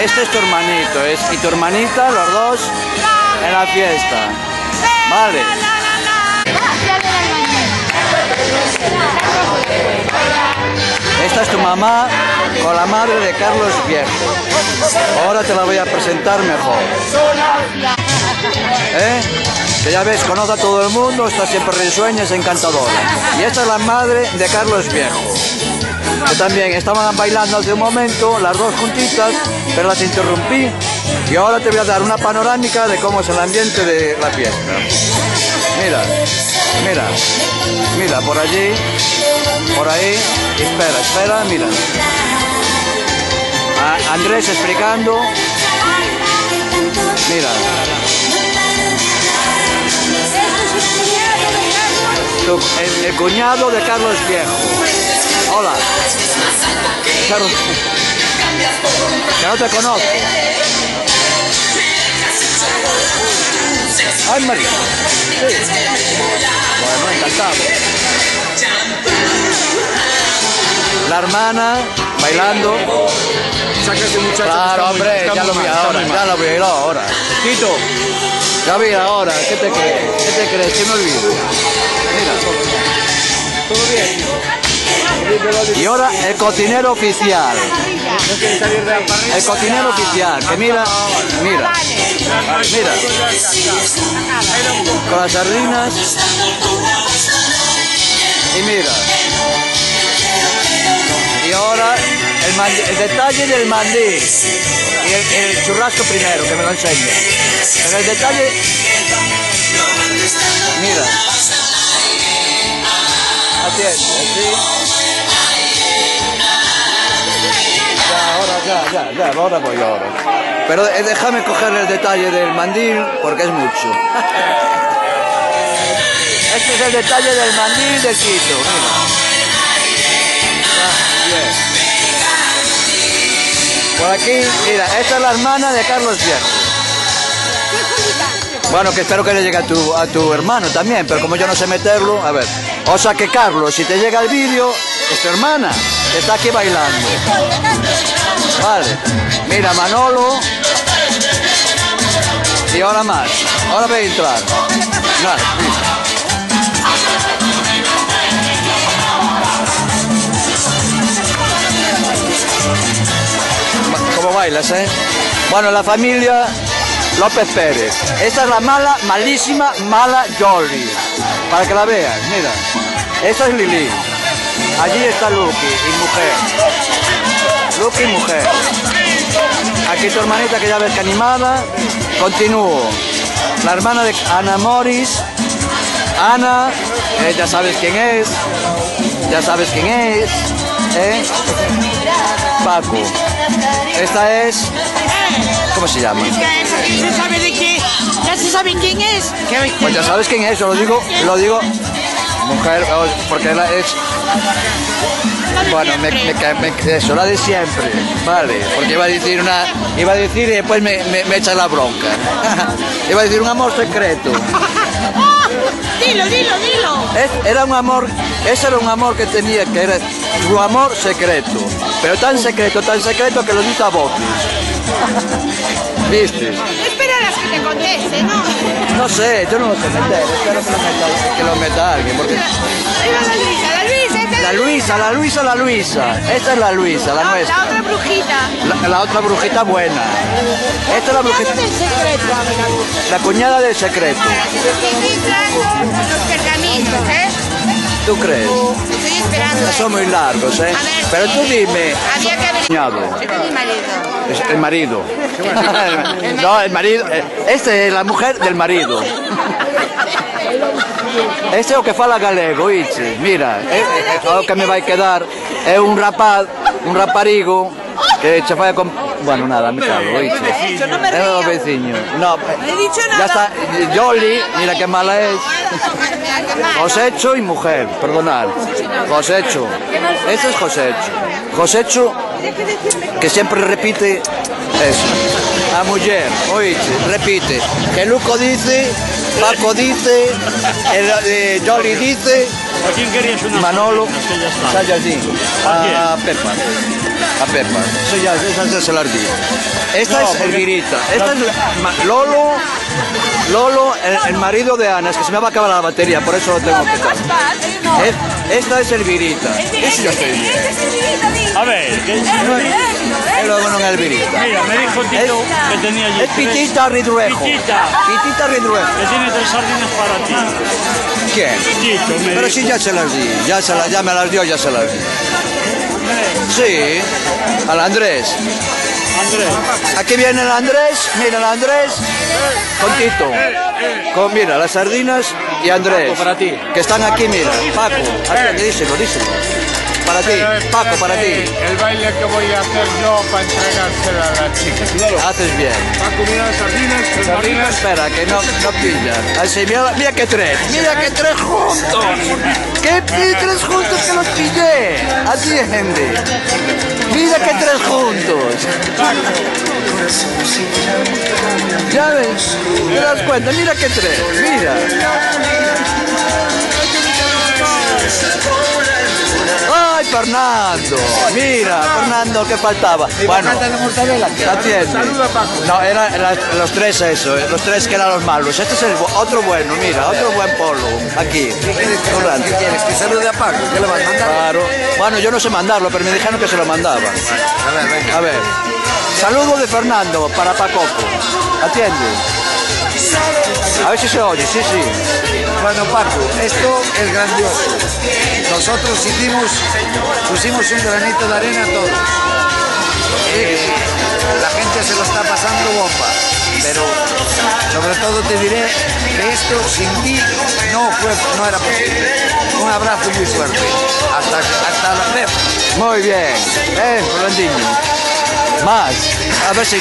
este es tu hermanito, y tu hermanita, los dos, en la fiesta. Vale. Esta es tu mamá con la madre de Carlos Viejo. Ahora te la voy a presentar mejor. Que ya ves, conoce a todo el mundo, está siempre risueña, es encantadora. Y esta es la madre de Carlos Viejo. Que también estaban bailando hace un momento, las dos juntitas, pero las interrumpí. Y ahora te voy a dar una panorámica de cómo es el ambiente de la fiesta. Mira, mira, mira, por allí, por ahí, espera, espera, mira. Andrés explicando. Mira. El cuñado de Carlos Viejo. Hola. Que no te conozco. Ay, María. Sí. Bueno, encantado. La hermana bailando. Claro, hombre, ya lo vi ahora, ya lo vi ahora. Tito, ya vi ahora. ¿Qué te crees? ¿Qué te crees? Que me olvido. Mira. ¿Todo bien? Y ahora el cocinero oficial. El cocinero oficial, que mira, mira, mira. Con las sardinas. Y mira. Y ahora el detalle del mandil. Y el churrasco primero, que me lo enseñe. Pero el detalle. Mira. Atiende, ¿sí? Ya, ahora voy ahora. Pero déjame cogerle el detalle del mandil, porque es mucho. Este es el detalle del mandil de Quito, mira. Bien. Por aquí, mira, esta es la hermana de Carlos Viejo. Bueno, que espero que le llegue a tu hermano también, pero como yo no sé meterlo, a ver. O sea que Carlos, si te llega el vídeo, es tu hermana, que está aquí bailando. Vale, mira Manolo. Y ahora más, ahora voy a entrar. Vale, ¿cómo bailas, Bueno, la familia López Pérez. Esta es la mala, malísima, mala Jolly. Para que la vean, mira. Esta es Lili. Allí está Lucky y mujer. Lucky y mujer. Aquí tu hermanita, que ya ves que animada. Continúo. La hermana de Ana Moris. Ana, ya sabes quién es. Ya sabes quién es. Paco. Esta es... ¿Cómo se llama? ¿Se sabe de qué? ¿Ya se sabe quién es? Pues ya sabes quién es, lo digo mujer, porque ella es... Bueno, eso, la de siempre, vale, porque iba a decir y después me echa la bronca. Iba a decir un amor secreto. Dilo. Ese era un amor que tenía, que era su amor secreto, pero tan secreto que lo dice a voces. ¿Viste? Esperarás que te conteste, ¿no? No sé, yo no lo sé meter, espero que lo meta alguien, porque... La Luisa. Esta es la Luisa, la nuestra. La otra brujita. La otra brujita buena. Esta es la brujita. La cuñada del secreto. Los pergaminos, ¿Tú crees? Estoy esperando. Son muy largos, A ver, pero tú dime. Había que haber... Cuñado. Mi marido. Es el marido. No, el marido. Esta es la mujer del marido. Este es o que fala galego, ¿oíste? Mira, o que me va a quedar es un raparigo que se falla con... Bueno, nada, me cago, ¿oíste? Yo no me Es río. los vecinos. No, No he dicho nada. ya está. Jolly, mira qué mala es. Josecho y mujer, perdonad. Josecho. Este es Josecho. Josecho, que siempre repite eso. A mujer, oíste, repite. Que Luco dice, Paco dice, Jolly dice, ¿A quién querías una Manolo, sobrina? Que ya está. Sayasín, a Pepa. A Pepa. Eso ya, esa se las di. Esta No, es Elvirita. Esta es Lolo, el marido de Ana. Es que se me va a acabar la batería, por eso lo tengo que dar. Esta es Elvirita. Eso ya estoy bien. A ver, que... Y luego no es Elvirita. Mira, me dijo Tito que tenía allí Es Pitita Ridruejo. Pitita. Ridruejo. Que tiene 3 sardinas para ti. ¿Quién? Tito, me Pero dijo. sí, ya se las di. Ya me las dio, ya se las di. Sí, al Andrés. Andrés. Aquí viene el Andrés, mira el Andrés, con Tito. Mira, las sardinas y Andrés. Paco, para ti. Que están aquí, mira. Paco, aquí, díselo. Para ti, Paco, para ti. El baile que voy a hacer yo para entregársela a la chica. Haces bien. Paco, mira las sardinas. Espera, que no pilla. Así, mira que tres. Mira que tres juntos. Que tres juntos que los pillé. Atiende. Mira que tres juntos. Ya ves, te das cuenta, mira que tres, mira. ¡Ay, Fernando! Mira, Fernando, ¿qué faltaba? Bueno, atiende. Saluda, Paco. No, eran los tres eso, los tres que eran los malos. Este es el otro bueno, mira, otro buen polo. Aquí. ¿Qué quieres? ¿Que salude a Paco? ¿Qué le vas a mandar? Claro. Bueno, yo no sé mandarlo, pero me dijeron que se lo mandaba. A ver, venga. A ver. Saludo de Fernando para Pacoco. Atiende. A ver si se oye, sí. Bueno, Paco, esto es grandioso. Nosotros pusimos un granito de arena a todos. La gente se lo está pasando bomba, pero sobre todo te diré que esto sin ti no era posible. Un abrazo muy fuerte. Hasta la próxima. Muy bien. Fernandinho. Más. A ver si...